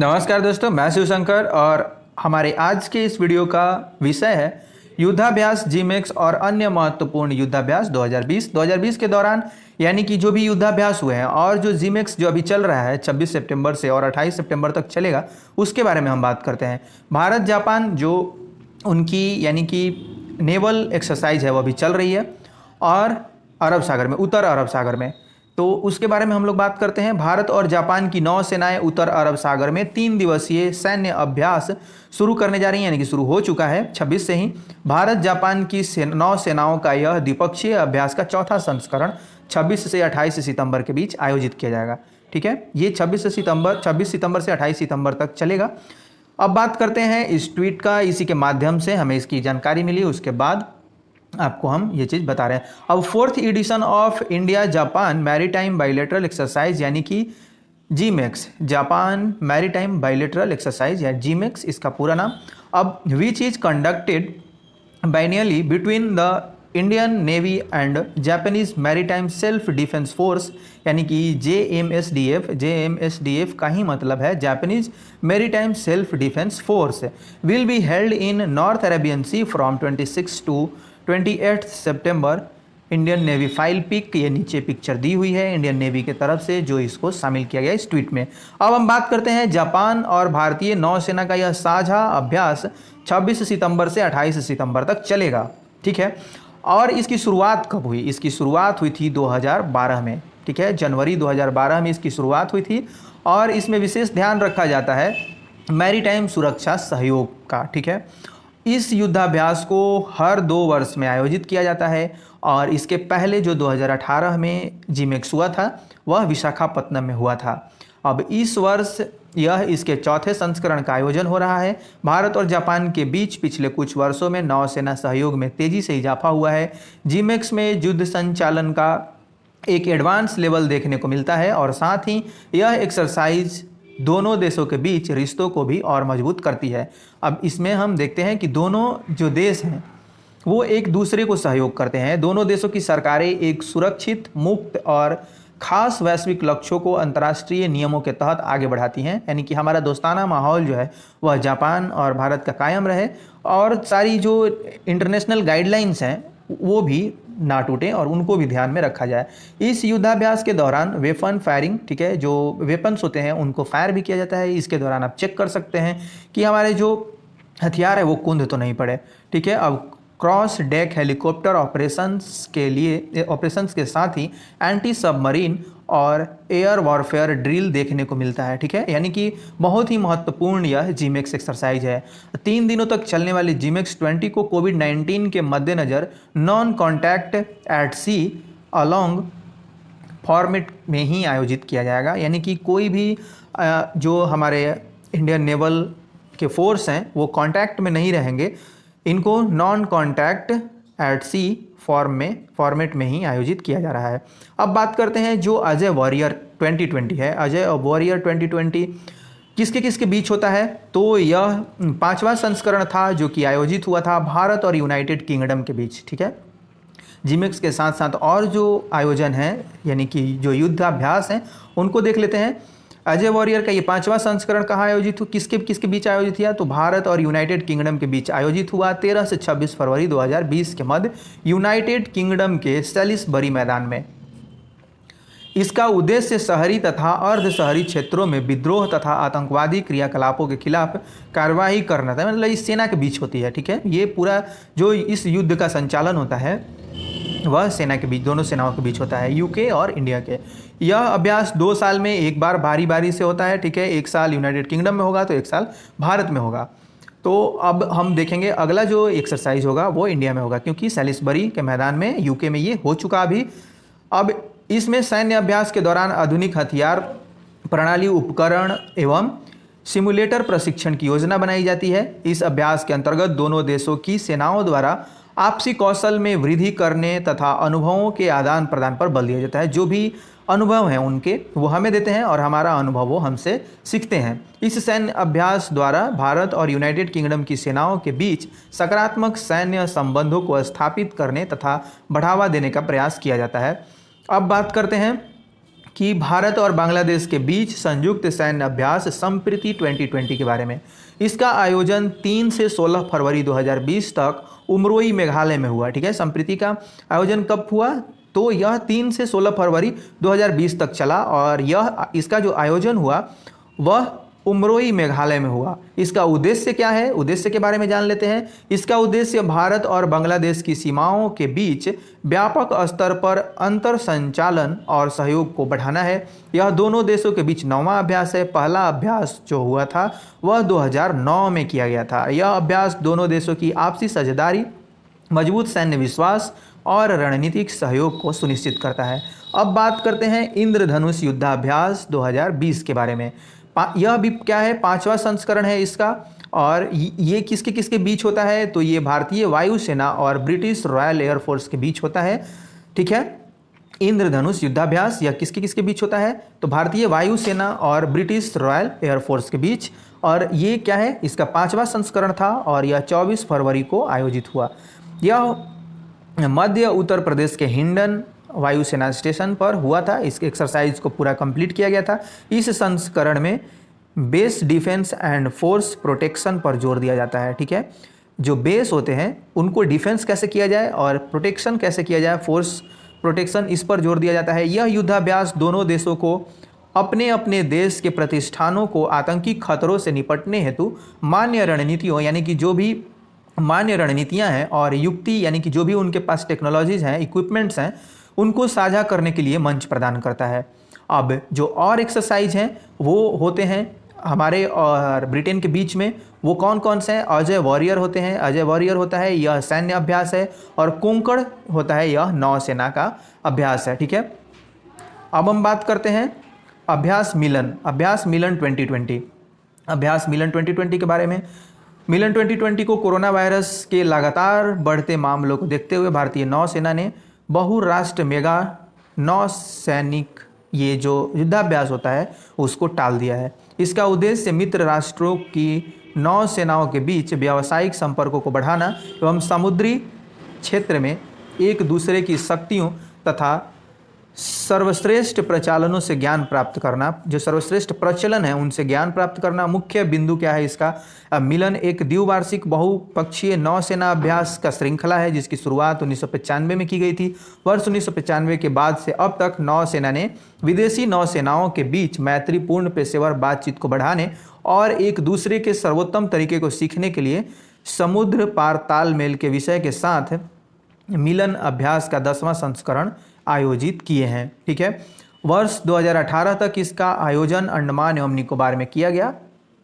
नमस्कार दोस्तों, मैं शिवशंकर और हमारे आज के इस वीडियो का विषय है युद्धाभ्यास जीमेक्स और अन्य महत्वपूर्ण युद्धाभ्यास 2020 के दौरान, यानी कि जो भी युद्धाभ्यास हुए हैं और जो जीमेक्स जो अभी चल रहा है 26 सितंबर से और 28 सितंबर तक चलेगा, उसके बारे में हम बात करते हैं। भारत जापान जो उनकी यानी कि नेवल एक्सरसाइज है वो अभी चल रही है और अरब सागर में, उत्तर अरब सागर में, तो उसके बारे में हम लोग बात करते हैं। भारत और जापान की नौसेनाएं उत्तर अरब सागर में 3 दिवसीय सैन्य अभ्यास शुरू करने जा रही हैं, यानी कि शुरू हो चुका है 26 से ही। भारत जापान की नौसेनाओं का यह द्विपक्षीय अभ्यास का चौथा संस्करण 26 से 28 सितंबर के बीच आयोजित किया जाएगा। ठीक है, ये 26 सितंबर से 28 सितंबर तक चलेगा। अब बात करते हैं इस ट्वीट का, इसी के माध्यम से हमें इसकी जानकारी मिली, उसके बाद आपको हम ये चीज़ बता रहे हैं। अब 4th edition of India Japan maritime bilateral exercise यानी कि JIMEX, Japan maritime bilateral exercise या जीमेक्स इसका पूरा नाम, अब which is conducted biennially between the Indian Navy and Japanese maritime self defence force, यानी कि जेएमएसडीएफ का ही मतलब है Japanese maritime self defence force, will be held in north Arabian Sea from 26 to 28 सितंबर। इंडियन नेवी फाइल पिक, ये नीचे picture दी हुई है इंडियन नेवी की तरफ से जो इसको शामिल किया गया इस ट्वीट में। अब हम बात करते हैं जापान और भारतीय नौसेना का यह साझा अभ्यास 26 सितंबर से 28 सितंबर तक चलेगा। ठीक है, और इसकी शुरुआत कब हुई? इसकी शुरुआत हुई थी 2012 में। ठीक है, जनवरी 2012 में इसकी शुरुआत हुई थी और इसमें विशेष ध्यान रखा जाता है मैरीटाइम सुरक्षा सहयोग का। ठीक है, इस युद्धाभ्यास को हर 2 वर्ष में आयोजित किया जाता है और इसके पहले जो 2018 में जीमेक्स हुआ था वह विशाखापत्तनम में हुआ था। अब इस वर्ष यह इसके चौथे संस्करण का आयोजन हो रहा है। भारत और जापान के बीच पिछले कुछ वर्षों में नौसेना सहयोग में तेजी से इजाफा हुआ है। जीमेक्स में युद्ध संचालन का एक एडवांस लेवल देखने को मिलता है और साथ ही यह एक्सरसाइज दोनों देशों के बीच रिश्तों को भी और मजबूत करती है। अब इसमें हम देखते हैं कि दोनों जो देश हैं वो एक दूसरे को सहयोग करते हैं। दोनों देशों की सरकारें एक सुरक्षित, मुक्त और खास वैश्विक लक्ष्यों को अंतर्राष्ट्रीय नियमों के तहत आगे बढ़ाती हैं, यानी कि हमारा दोस्ताना माहौल जो है वह जापान और भारत का कायम रहे और सारी जो इंटरनेशनल गाइडलाइंस हैं वो भी ना टूटें और उनको भी ध्यान में रखा जाए। इस युद्धाभ्यास के दौरान वेपन फायरिंग, ठीक है, जो वेपन्स होते हैं उनको फायर भी किया जाता है। इसके दौरान आप चेक कर सकते हैं कि हमारे जो हथियार है वो कुंद तो नहीं पड़े। ठीक है, अब क्रॉस डेक हेलीकॉप्टर ऑपरेशंस के साथ ही एंटी सबमरीन और एयर वॉरफेयर ड्रिल देखने को मिलता है। ठीक है, यानी कि बहुत ही महत्वपूर्ण यह जीमेक्स एक्सरसाइज है। 3 दिनों तक चलने वाली जीमेक्स 20 को कोविड-19 के मद्देनज़र नॉन कॉन्टैक्ट एट सी अलोंग फॉर्मेट में ही आयोजित किया जाएगा, यानी कि कोई भी जो हमारे इंडियन नेवल के फोर्स हैं वो कॉन्टैक्ट में नहीं रहेंगे। इनको नॉन कॉन्टैक्ट एट सी फॉर्मेट में ही आयोजित किया जा रहा है। अब बात करते हैं जो अजय वॉरियर 2020 है। अजय वॉरियर 2020 किसके किसके बीच होता है? तो यह 5वां संस्करण था जो कि आयोजित हुआ था भारत और यूनाइटेड किंगडम के बीच। ठीक है, जीमेक्स के साथ साथ और जो आयोजन है यानी कि जो युद्धाभ्यास हैं उनको देख लेते हैं। अजय वॉरियर का ये 5वां संस्करण कहाँ आयोजित हुआ, किसके बीच आयोजित हुआ? तो भारत और यूनाइटेड किंगडम के बीच आयोजित हुआ 13 से 26 फरवरी 2020 के मध्य यूनाइटेड किंगडम के सैलिसबरी मैदान में। इसका उद्देश्य शहरी तथा अर्ध शहरी क्षेत्रों में विद्रोह तथा आतंकवादी क्रियाकलापों के खिलाफ कार्रवाई करना था, मतलब इस सेना के बीच होती है। ठीक है, ये पूरा जो इस युद्ध का संचालन होता है वह सेना के बीच, दोनों सेनाओं के बीच होता है, यूके और इंडिया के। यह अभ्यास 2 साल में एक बार बारी बारी से होता है। ठीक है, 1 साल यूनाइटेड किंगडम में होगा तो 1 साल भारत में होगा। तो अब हम देखेंगे अगला जो एक्सरसाइज होगा वो इंडिया में होगा, क्योंकि सैलिसबरी के मैदान में यूके में ये हो चुका अभी। अब इसमें सैन्य अभ्यास के दौरान आधुनिक हथियार प्रणाली, उपकरण एवं सिमुलेटर प्रशिक्षण की योजना बनाई जाती है। इस अभ्यास के अंतर्गत दोनों देशों की सेनाओं द्वारा आपसी कौशल में वृद्धि करने तथा अनुभवों के आदान प्रदान पर बल दिया जाता है। जो भी अनुभव हैं उनके वो हमें देते हैं और हमारा अनुभव वो हमसे सीखते हैं। इस सैन्य अभ्यास द्वारा भारत और यूनाइटेड किंगडम की सेनाओं के बीच सकारात्मक सैन्य संबंधों को स्थापित करने तथा बढ़ावा देने का प्रयास किया जाता है। अब बात करते हैं कि भारत और बांग्लादेश के बीच संयुक्त सैन्य अभ्यास संप्रीति 2020 के बारे में। इसका आयोजन 3 से 16 फरवरी 2020 तक उमरोई मेघालय में हुआ। ठीक है, संप्रीति का आयोजन कब हुआ? तो यह 3 से 16 फरवरी 2020 तक चला और इसका जो आयोजन हुआ वह उमरोई मेघालय में हुआ। इसका उद्देश्य क्या है? उद्देश्य के बारे में जान लेते हैं। इसका उद्देश्य भारत और बांग्लादेश की सीमाओं के बीच व्यापक स्तर पर अंतर संचालन और सहयोग को बढ़ाना है। यह दोनों देशों के बीच 9वां अभ्यास है। पहला अभ्यास जो हुआ था वह 2009 में किया गया था। यह अभ्यास दोनों देशों की आपसी साझेदारी, मजबूत सैन्य विश्वास और रणनीतिक सहयोग को सुनिश्चित करता है। अब बात करते हैं इंद्रधनुष युद्धाभ्यास 2020 के बारे में। यह भी क्या है? 5वां संस्करण है इसका। और ये किसके किसके बीच होता है? तो ये भारतीय वायुसेना और ब्रिटिश रॉयल एयरफोर्स के बीच होता है। ठीक है, इंद्रधनुष युद्धाभ्यास यह किसके किसके बीच होता है? तो भारतीय वायुसेना और ब्रिटिश रॉयल एयरफोर्स के बीच। और ये क्या है? इसका 5वां संस्करण था और यह 24 फरवरी को आयोजित हुआ। यह मध्य उत्तर प्रदेश के हिंडन वायुसेना स्टेशन पर हुआ था। इस एक्सरसाइज को पूरा कंप्लीट किया गया था। इस संस्करण में base defence and force protection पर जोर दिया जाता है। ठीक है, जो बेस होते हैं उनको डिफेंस कैसे किया जाए और प्रोटेक्शन कैसे किया जाए, फोर्स प्रोटेक्शन, इस पर जोर दिया जाता है। यह युद्धाभ्यास दोनों देशों को अपने अपने देश के प्रतिष्ठानों को आतंकी खतरों से निपटने हेतु मान्य रणनीतियों, यानी कि जो भी मान्य रणनीतियां हैं और युक्ति, यानी कि जो भी उनके पास टेक्नोलॉजीज हैं, इक्विपमेंट्स हैं, उनको साझा करने के लिए मंच प्रदान करता है। अब जो और एक्सरसाइज हैं वो होते हैं हमारे और ब्रिटेन के बीच में। वो कौन कौन से हैं? अजय वॉरियर होते हैं। अजय वॉरियर होता है, यह सैन्य अभ्यास है। और कोंकण होता है, यह नौसेना का अभ्यास है। ठीक है, अब हम बात करते हैं अभ्यास मिलन 2020। अभ्यास मिलन 2020 के बारे में। मिलन 2020 को कोरोना वायरस के लगातार बढ़ते मामलों को देखते हुए भारतीय नौसेना ने बहुराष्ट्र मेगा नौसैनिक ये जो युद्धाभ्यास होता है उसको टाल दिया है। इसका उद्देश्य मित्र राष्ट्रों की नौसेनाओं के बीच व्यावसायिक संपर्कों को बढ़ाना एवं समुद्री क्षेत्र में एक दूसरे की शक्तियों तथा सर्वश्रेष्ठ प्रचालनों से ज्ञान प्राप्त करना, जो सर्वश्रेष्ठ प्रचलन है उनसे ज्ञान प्राप्त करना मुख्य बिंदु क्या है इसका। मिलन एक द्विवार्षिक बहुपक्षीय नौसेना अभ्यास का श्रृंखला है जिसकी शुरुआत 1995 में की गई थी। वर्ष 1995 के बाद से अब तक नौसेना ने विदेशी नौसेनाओं के बीच मैत्रीपूर्ण पेशेवर बातचीत को बढ़ाने और एक दूसरे के सर्वोत्तम तरीके को सीखने के लिए समुद्र पार तालमेल के विषय के साथ मिलन अभ्यास का 10वां संस्करण आयोजित किए हैं। ठीक है, वर्ष 2018 तक इसका आयोजन अंडमान एवं निकोबार में किया गया,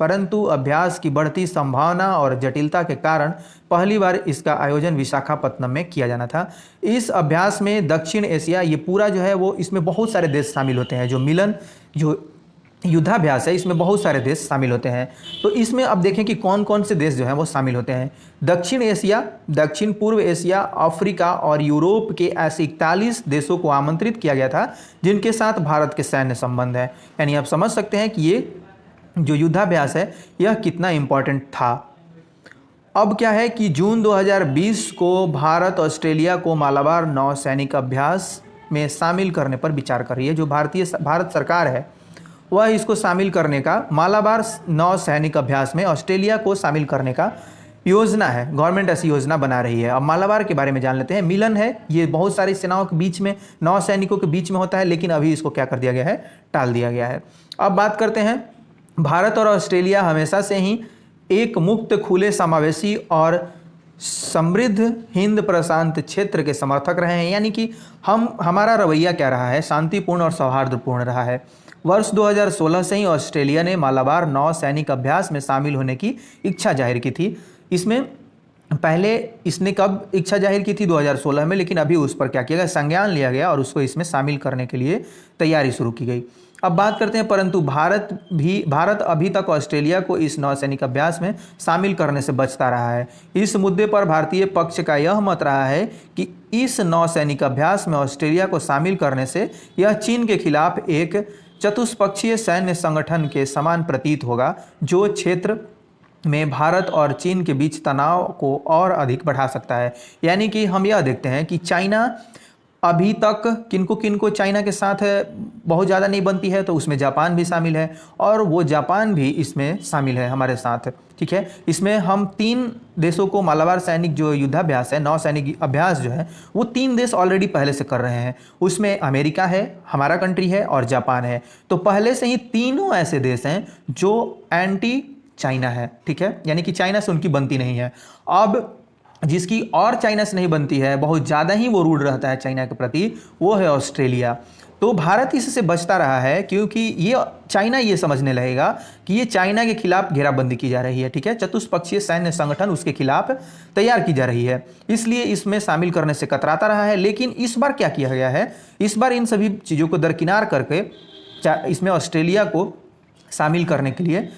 परंतु अभ्यास की बढ़ती संभावना और जटिलता के कारण पहली बार इसका आयोजन विशाखापत्तनम में किया जाना था। इस अभ्यास में दक्षिण एशिया ये पूरा जो है वो, इसमें बहुत सारे देश शामिल होते हैं। जो मिलन जो युद्धाभ्यास है इसमें बहुत सारे देश शामिल होते हैं। तो इसमें अब देखें कि कौन कौन से देश जो हैं वो शामिल होते हैं। दक्षिण एशिया, दक्षिण पूर्व एशिया, अफ्रीका और यूरोप के ऐसे 41 देशों को आमंत्रित किया गया था जिनके साथ भारत के सैन्य संबंध है। यानी आप समझ सकते हैं कि ये जो युद्धाभ्यास है यह कितना इम्पोर्टेंट था। अब क्या है कि जून 2020 को भारत ऑस्ट्रेलिया को मालाबार नौसैनिक अभ्यास में शामिल करने पर विचार कर रही है। जो भारत सरकार है वह इसको शामिल करने का, मालाबार नौसैनिक अभ्यास में ऑस्ट्रेलिया को शामिल करने का योजना है। गवर्नमेंट ऐसी योजना बना रही है। अब मालाबार के बारे में जान लेते हैं। मिलन है, ये बहुत सारी सेनाओं के बीच में, नौसैनिकों के बीच में होता है, लेकिन अभी इसको क्या कर दिया गया है, टाल दिया गया है। अब बात करते हैं, भारत और ऑस्ट्रेलिया हमेशा से ही एक मुक्त, खुले, समावेशी और समृद्ध हिंद प्रशांत क्षेत्र के समर्थक रहे हैं। यानी कि हमारा रवैया क्या रहा है, शांतिपूर्ण और सौहार्दपूर्ण रहा है। वर्ष 2016 से ही ऑस्ट्रेलिया ने मालाबार नौसैनिक अभ्यास में शामिल होने की इच्छा जाहिर की थी। इसमें पहले इसने कब इच्छा जाहिर की थी, 2016 में, लेकिन अभी उस पर क्या किया गया, संज्ञान लिया गया और उसको इसमें शामिल करने के लिए तैयारी शुरू की गई। अब बात करते हैं, परंतु भारत अभी तक ऑस्ट्रेलिया को इस नौसैनिक अभ्यास में शामिल करने से बचता रहा है। इस मुद्दे पर भारतीय पक्ष का यह मत रहा है कि इस नौसैनिक अभ्यास में ऑस्ट्रेलिया को शामिल करने से यह चीन के खिलाफ एक चतुष्पक्षीय सैन्य संगठन के समान प्रतीत होगा, जो क्षेत्र में भारत और चीन के बीच तनाव को और अधिक बढ़ा सकता है। यानी कि हम यह देखते हैं कि चाइना अभी तक किनको किनको चाइना के साथ बहुत ज़्यादा नहीं बनती है तो उसमें जापान भी शामिल है, और वो जापान भी इसमें शामिल है हमारे साथ, ठीक है। इसमें हम 3 देशों को मालाबार सैनिक जो युद्धाभ्यास है, नौ सैनिक अभ्यास जो है, वो 3 देश ऑलरेडी पहले से कर रहे हैं। उसमें अमेरिका है, हमारा कंट्री है, और जापान है। तो पहले से ही तीनों ऐसे देश हैं जो एंटी चाइना है, ठीक है, यानी कि चाइना से उनकी बनती नहीं है। अब जिसकी और चाइना से नहीं बनती है, बहुत ज़्यादा ही वो रूड रहता है चाइना के प्रति, वो है ऑस्ट्रेलिया। तो भारत इससे बचता रहा है क्योंकि ये चाइना ये समझने लगेगा कि ये चाइना के खिलाफ घेराबंदी की जा रही है, ठीक है, चतुष्पक्षीय सैन्य संगठन उसके खिलाफ तैयार की जा रही है, इसलिए इसमें शामिल करने से कतराता रहा है। लेकिन इस बार क्या किया गया है, इस बार इन सभी चीज़ों को दरकिनार करके इसमें ऑस्ट्रेलिया को शामिल करने के लिए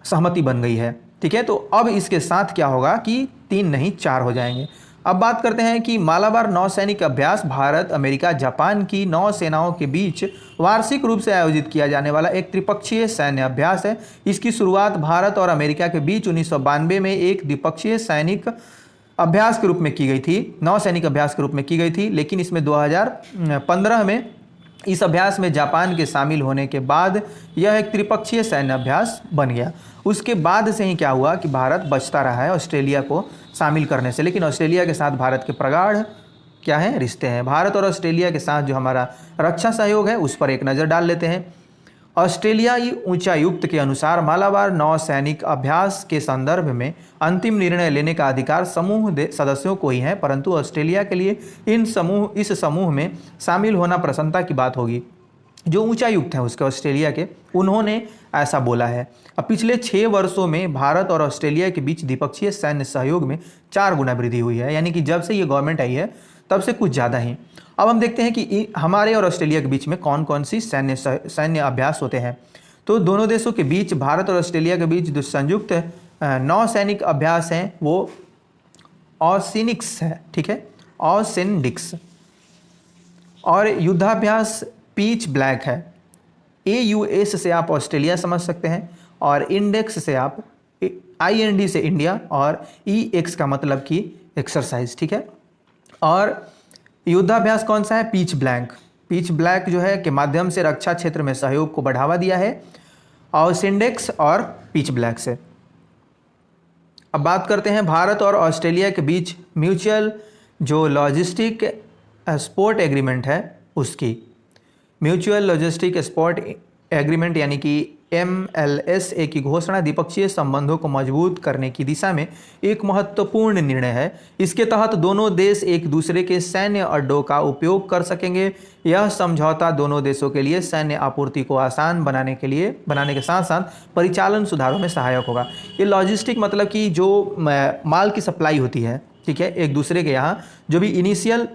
सहमति बन गई है, ठीक है। तो अब इसके साथ क्या होगा कि 3 नहीं 4 हो जाएंगे। अब बात करते हैं कि मालाबार नौसैनिक अभ्यास भारत, अमेरिका, जापान की 9 सेनाओं के बीच वार्षिक रूप से आयोजित किया जाने वाला एक त्रिपक्षीय सैन्य अभ्यास है। इसकी शुरुआत भारत और अमेरिका के बीच 1992 में एक द्विपक्षीय सैनिक अभ्यास के रूप में की गई थी, नौसैनिक अभ्यास के रूप में की गई थी। लेकिन इसमें 2015 में इस अभ्यास में जापान के शामिल होने के बाद यह एक त्रिपक्षीय सैन्य अभ्यास बन गया। उसके बाद से ही क्या हुआ कि भारत बचता रहा है ऑस्ट्रेलिया को शामिल करने से। लेकिन ऑस्ट्रेलिया के साथ भारत के प्रगाढ़ क्या है, रिश्ते हैं। भारत और ऑस्ट्रेलिया के साथ जो हमारा रक्षा सहयोग है उस पर एक नज़र डाल लेते हैं। ऑस्ट्रेलियाई उच्चायुक्त के अनुसार मालाबार नौसैनिक अभ्यास के संदर्भ में अंतिम निर्णय लेने का अधिकार समूह सदस्यों को ही है, परंतु ऑस्ट्रेलिया के लिए इस समूह में शामिल होना प्रसन्नता की बात होगी। जो उच्चायुक्त हैं उसके ऑस्ट्रेलिया के, उन्होंने ऐसा बोला है। अब पिछले 6 वर्षों में भारत और ऑस्ट्रेलिया के बीच द्विपक्षीय सैन्य सहयोग में 4 गुना वृद्धि हुई है, यानी कि जब से ये गवर्नमेंट आई है तब से कुछ ज़्यादा ही। अब हम देखते हैं कि हमारे और ऑस्ट्रेलिया के बीच में कौन कौन सी सैन्य अभ्यास होते हैं। तो दोनों देशों के बीच, भारत और ऑस्ट्रेलिया के बीच जो संयुक्त नौसैनिक अभ्यास हैं वो ऑसिनिक्स है, ठीक है, ऑसिनिक्स। और युद्धाभ्यास पीच ब्लैक है। AUS से आप ऑस्ट्रेलिया समझ सकते हैं, और इंडेक्स से आप IND से इंडिया, और EX का मतलब कि एक्सरसाइज, ठीक है। और युद्धाभ्यास कौन सा है, पीच ब्लैक। पीच ब्लैक जो है के माध्यम से रक्षा क्षेत्र में सहयोग को बढ़ावा दिया है, ऑसिंडेक्स और पीच ब्लैक से। अब बात करते हैं भारत और ऑस्ट्रेलिया के बीच म्यूचुअल जो लॉजिस्टिक सपोर्ट एग्रीमेंट है उसकी। म्यूचुअल लॉजिस्टिक सपोर्ट एग्रीमेंट यानी कि MLSA की घोषणा द्विपक्षीय संबंधों को मजबूत करने की दिशा में एक महत्वपूर्ण निर्णय है। इसके तहत दोनों देश एक दूसरे के सैन्य अड्डों का उपयोग कर सकेंगे। यह समझौता दोनों देशों के लिए सैन्य आपूर्ति को आसान बनाने के साथ साथ परिचालन सुधारों में सहायक होगा। ये लॉजिस्टिक मतलब कि जो माल की सप्लाई होती है, ठीक है, एक दूसरे के यहाँ जो भी इनिशियल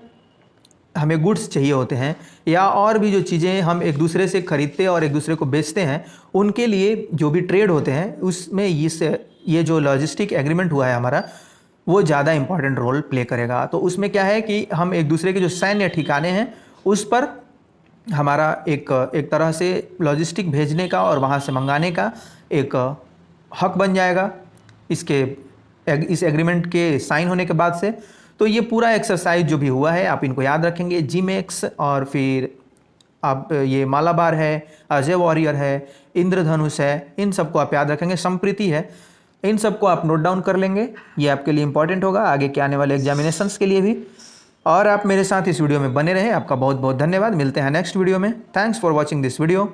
हमें गुड्स चाहिए होते हैं, या और भी जो चीज़ें हम एक दूसरे से खरीदते और एक दूसरे को बेचते हैं, उनके लिए जो भी ट्रेड होते हैं उसमें ये जो लॉजिस्टिक एग्रीमेंट हुआ है हमारा, वो ज़्यादा इंपॉर्टेंट रोल प्ले करेगा। तो उसमें क्या है कि हम एक दूसरे के जो सैन्य ठिकाने हैं उस पर हमारा एक तरह से लॉजिस्टिक भेजने का और वहाँ से मंगाने का एक हक बन जाएगा इस एग्रीमेंट के साइन होने के बाद से। तो ये पूरा एक्सरसाइज जो भी हुआ है आप इनको याद रखेंगे, GMAX, और फिर आप ये मालाबार है, अजय वॉरियर है, इंद्रधनुष है, इन सबको आप याद रखेंगे, संप्रीति है, इन सबको आप नोट डाउन कर लेंगे। ये आपके लिए इंपॉर्टेंट होगा आगे के आने वाले एग्जामिनेशंस के लिए भी। और आप मेरे साथ इस वीडियो में बने रहें। आपका बहुत बहुत धन्यवाद। मिलते हैं नेक्स्ट वीडियो में। Thanks for watching this video.